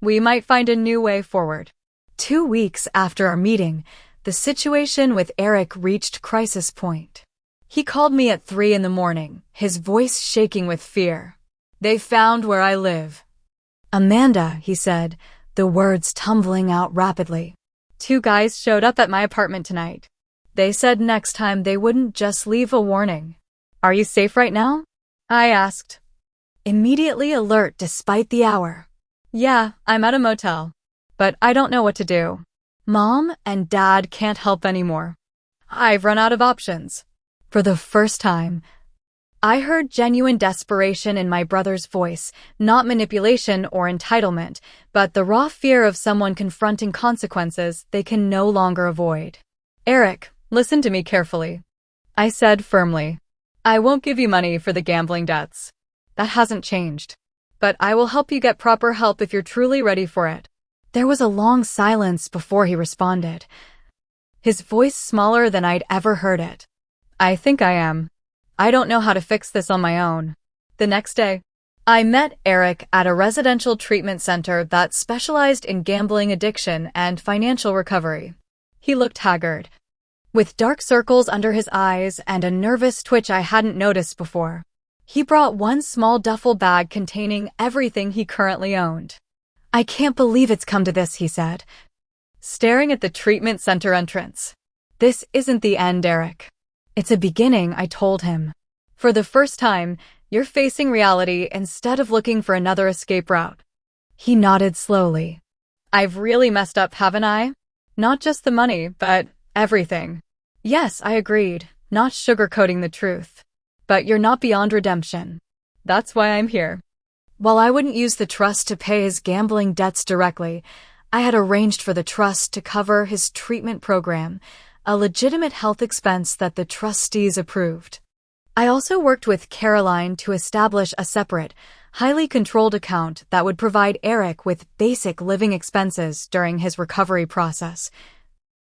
Speaker 1: we might find a new way forward. 2 weeks after our meeting, the situation with Eric reached crisis point. He called me at 3 a.m, his voice shaking with fear. They found where I live. Amanda, he said, the words tumbling out rapidly. 2 guys showed up at my apartment tonight. They said next time they wouldn't just leave a warning. Are you safe right now? I asked, immediately alert despite the hour. Yeah, I'm at a motel. But I don't know what to do. Mom and Dad can't help anymore. I've run out of options. For the first time, I heard genuine desperation in my brother's voice, not manipulation or entitlement, but the raw fear of someone confronting consequences they can no longer avoid. Eric, listen to me carefully, I said firmly. I won't give you money for the gambling debts. That hasn't changed. But I will help you get proper help if you're truly ready for it. There was a long silence before he responded, his voice smaller than I'd ever heard it. I think I am. I don't know how to fix this on my own. The next day, I met Eric at a residential treatment center that specialized in gambling addiction and financial recovery. He looked haggard, with dark circles under his eyes and a nervous twitch I hadn't noticed before. He brought one small duffel bag containing everything he currently owned. "I can't believe it's come to this," he said, staring at the treatment center entrance. "This isn't the end, Eric. It's a beginning," I told him. "For the first time, you're facing reality instead of looking for another escape route." He nodded slowly. "I've really messed up, haven't I? Not just the money, but everything." "Yes," I agreed, not sugarcoating the truth. "But you're not beyond redemption. That's why I'm here." While I wouldn't use the trust to pay his gambling debts directly, I had arranged for the trust to cover his treatment program, a legitimate health expense that the trustees approved. I also worked with Caroline to establish a separate, highly controlled account that would provide Eric with basic living expenses during his recovery process,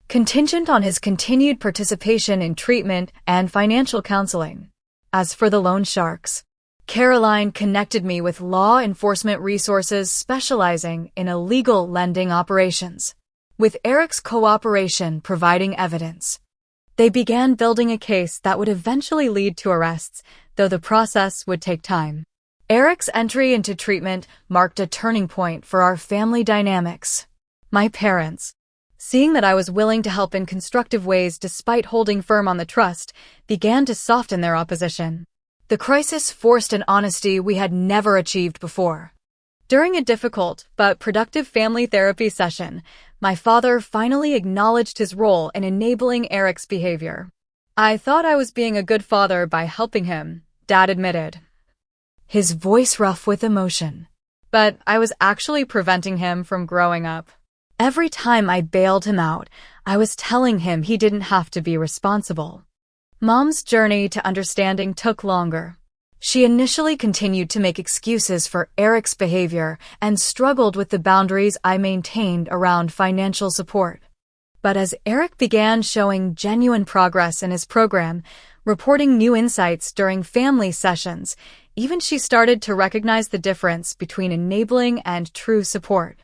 Speaker 1: contingent on his continued participation in treatment and financial counseling. As for the loan sharks, Caroline connected me with law enforcement resources specializing in illegal lending operations, with Eric's cooperation providing evidence. They began building a case that would eventually lead to arrests, though the process would take time. Eric's entry into treatment marked a turning point for our family dynamics. My parents, seeing that I was willing to help in constructive ways despite holding firm on the trust, began to soften their opposition. The crisis forced an honesty we had never achieved before. During a difficult but productive family therapy session, my father finally acknowledged his role in enabling Eric's behavior. "I thought I was being a good father by helping him," Dad admitted, his voice rough with emotion. "But I was actually preventing him from growing up. Every time I bailed him out, I was telling him he didn't have to be responsible." Mom's journey to understanding took longer. She initially continued to make excuses for Eric's behavior and struggled with the boundaries I maintained around financial support. But as Eric began showing genuine progress in his program, reporting new insights during family sessions, even she started to recognize the difference between enabling and true support.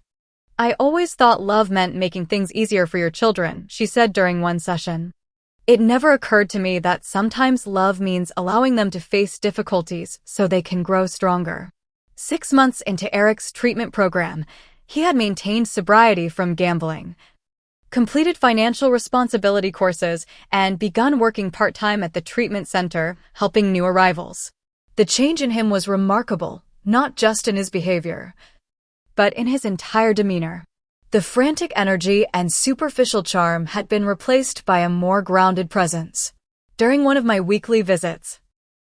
Speaker 1: "I always thought love meant making things easier for your children," she said during one session. "It never occurred to me that sometimes love means allowing them to face difficulties so they can grow stronger." 6 months into Eric's treatment program, he had maintained sobriety from gambling, completed financial responsibility courses, and begun working part-time at the treatment center, helping new arrivals. The change in him was remarkable, not just in his behavior, but in his entire demeanor. The frantic energy and superficial charm had been replaced by a more grounded presence. During one of my weekly visits,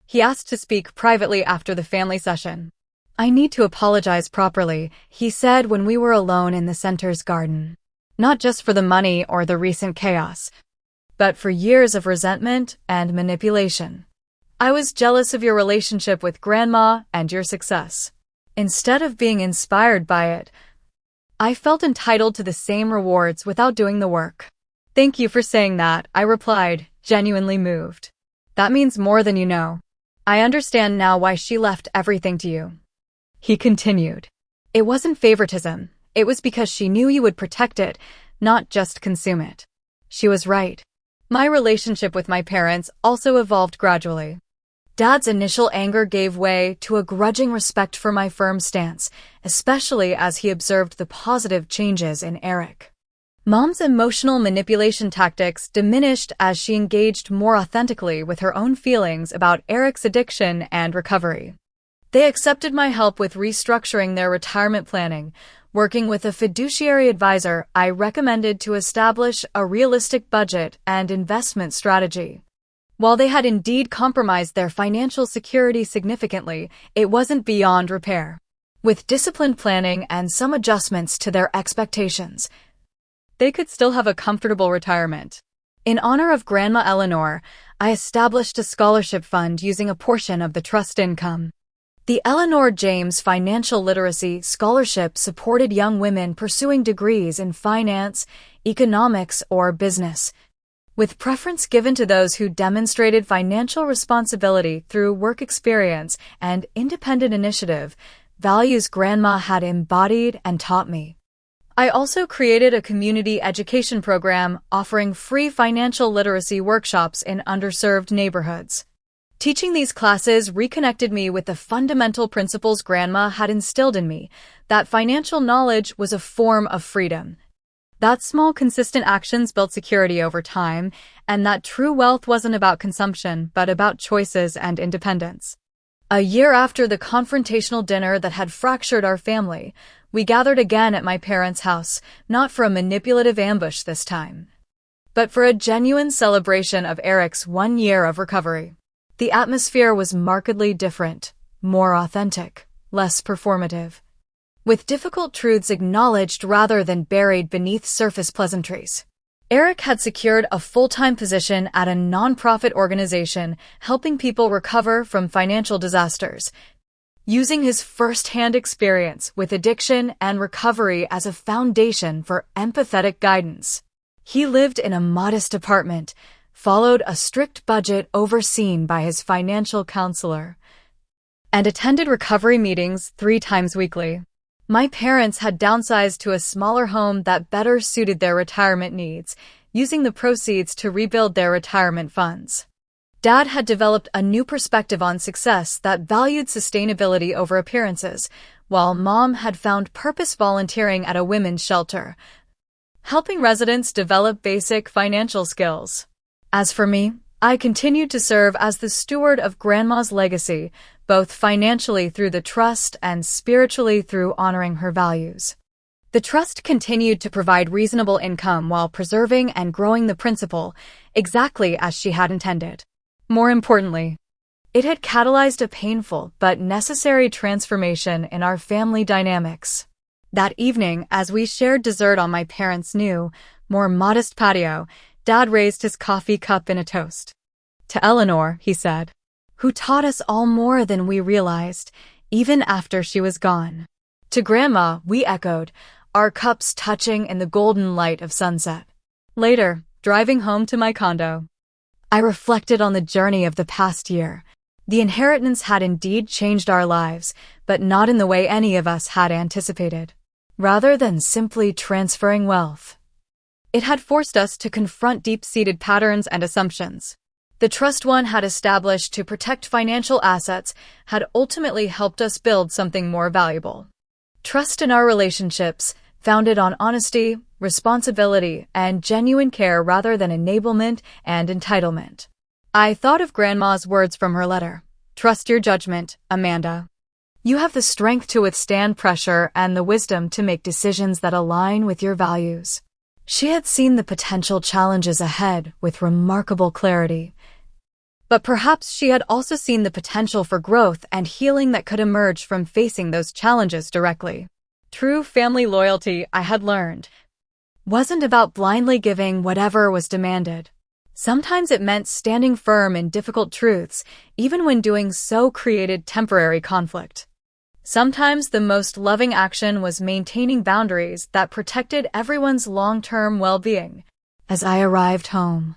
Speaker 1: he asked to speak privately after the family session. "I need to apologize properly," he said when we were alone in the center's garden. "Not just for the money or the recent chaos, but for years of resentment and manipulation. I was jealous of your relationship with Grandma and your success. Instead of being inspired by it, I felt entitled to the same rewards without doing the work." "Thank you for saying that," I replied, genuinely moved. "That means more than you know. I understand now why she left everything to you." He continued. "It wasn't favoritism. It was because she knew you would protect it, not just consume it." She was right. My relationship with my parents also evolved gradually. Dad's initial anger gave way to a grudging respect for my firm stance, especially as he observed the positive changes in Eric. Mom's emotional manipulation tactics diminished as she engaged more authentically with her own feelings about Eric's addiction and recovery. They accepted my help with restructuring their retirement planning, working with a fiduciary advisor I recommended to establish a realistic budget and investment strategy. While they had indeed compromised their financial security significantly, it wasn't beyond repair. With disciplined planning and some adjustments to their expectations, they could still have a comfortable retirement. In honor of Grandma Eleanor, I established a scholarship fund using a portion of the trust income. The Eleanor James Financial Literacy Scholarship supported young women pursuing degrees in finance, economics, or business, with preference given to those who demonstrated financial responsibility through work experience and independent initiative, values Grandma had embodied and taught me. I also created a community education program offering free financial literacy workshops in underserved neighborhoods. Teaching these classes reconnected me with the fundamental principles Grandma had instilled in me, that financial knowledge was a form of freedom, that small, consistent actions built security over time, and that true wealth wasn't about consumption, but about choices and independence. A year after the confrontational dinner that had fractured our family, we gathered again at my parents' house, not for a manipulative ambush this time, but for a genuine celebration of Eric's 1 year of recovery. The atmosphere was markedly different, more authentic, less performative, with difficult truths acknowledged rather than buried beneath surface pleasantries. Eric had secured a full-time position at a nonprofit organization helping people recover from financial disasters, using his first-hand experience with addiction and recovery as a foundation for empathetic guidance. He lived in a modest apartment, followed a strict budget overseen by his financial counselor, and attended recovery meetings 3 times weekly. My parents had downsized to a smaller home that better suited their retirement needs, using the proceeds to rebuild their retirement funds. Dad had developed a new perspective on success that valued sustainability over appearances, while Mom had found purpose volunteering at a women's shelter, helping residents develop basic financial skills. As for me, I continued to serve as the steward of Grandma's legacy, both financially through the trust and spiritually through honoring her values. The trust continued to provide reasonable income while preserving and growing the principal, exactly as she had intended. More importantly, it had catalyzed a painful but necessary transformation in our family dynamics. That evening, as we shared dessert on my parents' new, more modest patio, Dad raised his coffee cup in a toast. "To Eleanor," he said, "who taught us all more than we realized, even after she was gone." To Grandma, we echoed, our cups touching in the golden light of sunset. Later, driving home to my condo, I reflected on the journey of the past year. The inheritance had indeed changed our lives, but not in the way any of us had anticipated. Rather than simply transferring wealth, it had forced us to confront deep-seated patterns and assumptions. The trust one had established to protect financial assets had ultimately helped us build something more valuable. Trust in our relationships, founded on honesty, responsibility, and genuine care rather than enablement and entitlement. I thought of Grandma's words from her letter. "Trust your judgment, Amanda. You have the strength to withstand pressure and the wisdom to make decisions that align with your values." She had seen the potential challenges ahead with remarkable clarity. But perhaps she had also seen the potential for growth and healing that could emerge from facing those challenges directly. True family loyalty, I had learned, wasn't about blindly giving whatever was demanded. Sometimes it meant standing firm in difficult truths, even when doing so created temporary conflict. Sometimes the most loving action was maintaining boundaries that protected everyone's long-term well-being. As I arrived home,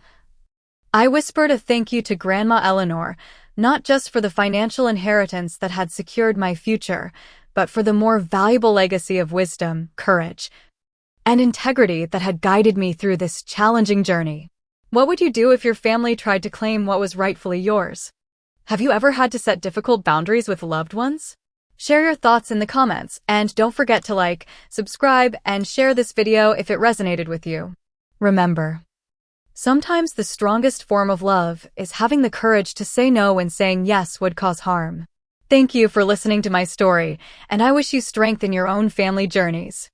Speaker 1: I whispered a thank you to Grandma Eleanor, not just for the financial inheritance that had secured my future, but for the more valuable legacy of wisdom, courage, and integrity that had guided me through this challenging journey. What would you do if your family tried to claim what was rightfully yours? Have you ever had to set difficult boundaries with loved ones? Share your thoughts in the comments, and don't forget to like, subscribe, and share this video if it resonated with you. Remember, sometimes the strongest form of love is having the courage to say no when saying yes would cause harm. Thank you for listening to my story, and I wish you strength in your own family journeys.